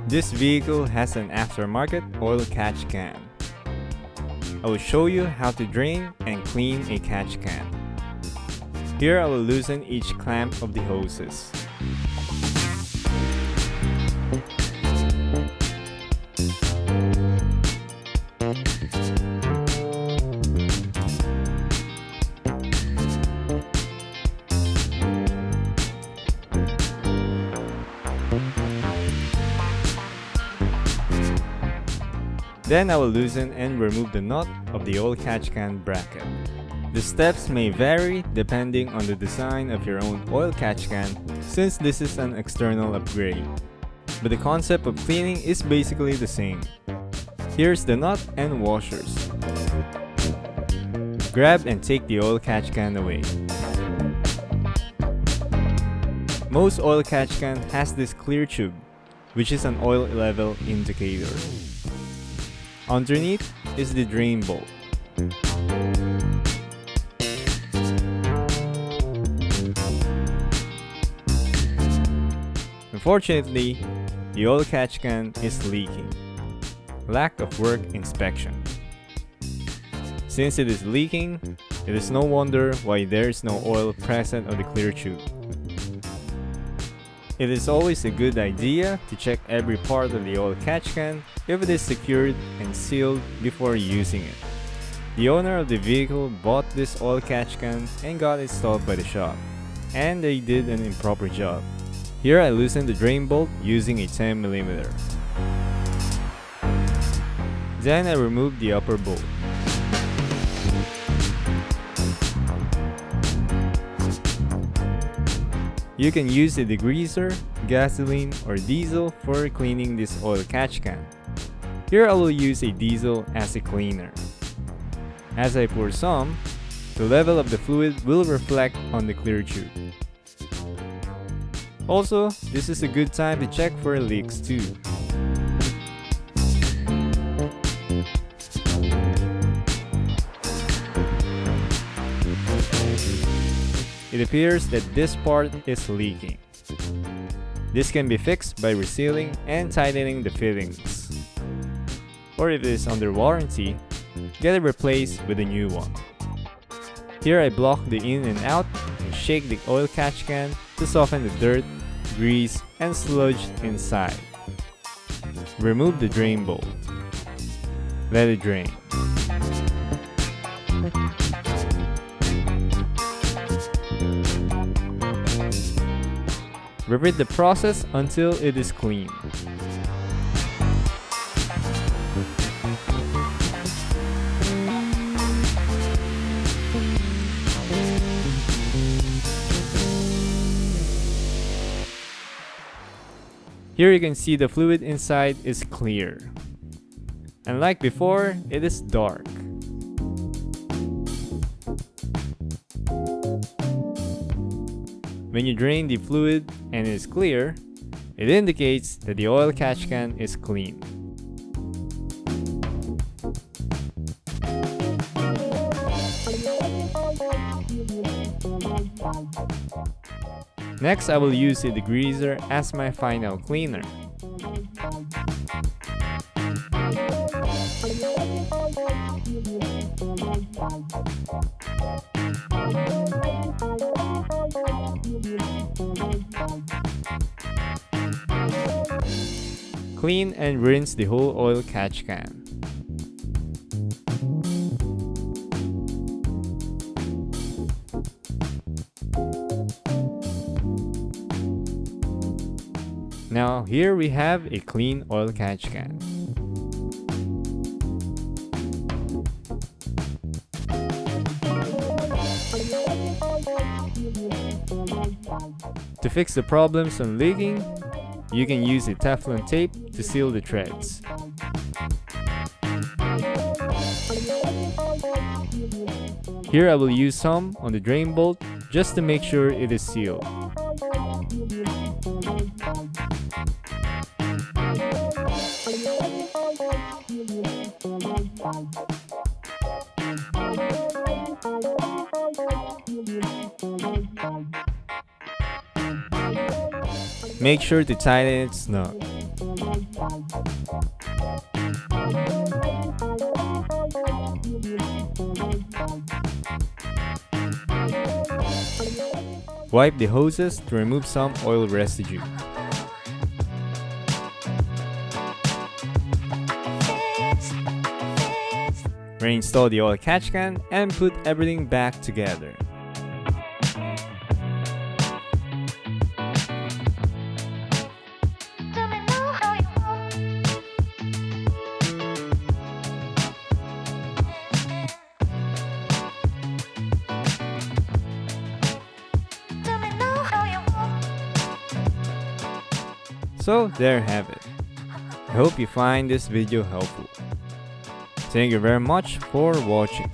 This vehicle has an aftermarket oil catch can. I will show you how to drain and clean a catch can. Here I will loosen each clamp of the hoses. Then I will loosen and remove the nut of the oil catch can bracket. The steps may vary depending on the design of your own oil catch can, since this is an external upgrade. But the concept of cleaning is basically the same. Here's the nut and washers. Grab and take the oil catch can away. Most oil catch can has this clear tube, which is an oil level indicator. Underneath is the drain bolt. Unfortunately, the oil catch can is leaking. Lack of work inspection. Since it is leaking, it is no wonder why there is no oil present on the clear tube. It is always a good idea to check every part of the oil catch can if it is secured and sealed before using it. The owner of the vehicle bought this oil catch can and got it installed by the shop, and they did an improper job. Here I loosened the drain bolt using a 10mm. Then I removed the upper bolt. You can use a degreaser, gasoline, or diesel for cleaning this oil catch can. Here I will use a diesel as a cleaner. As I pour some, the level of the fluid will reflect on the clear tube. Also, this is a good time to check for leaks too. It appears that this part is leaking. This can be fixed by resealing and tightening the fittings. Or if it is under warranty, get it replaced with a new one. Here I block the in and out and shake the oil catch can to soften the dirt, grease, and sludge inside. Remove the drain bolt. Let it drain. Repeat the process until it is clean. Here you can see the fluid inside is clear. Unlike before, it is dark. When you drain the fluid and it is clear, it indicates that the oil catch can is clean. Next, I will use a degreaser as my final cleaner. Clean and rinse the whole oil catch can. Now here we have a clean oil catch can. To fix the problems on leaking, you can use a Teflon tape to seal the threads. Here I will use some on the drain bolt just to make sure it is sealed. Make sure to tighten it snug. Wipe the hoses to remove some oil residue. Reinstall the oil catch can and put everything back together. So there you have it. I hope you find this video helpful. Thank you very much for watching.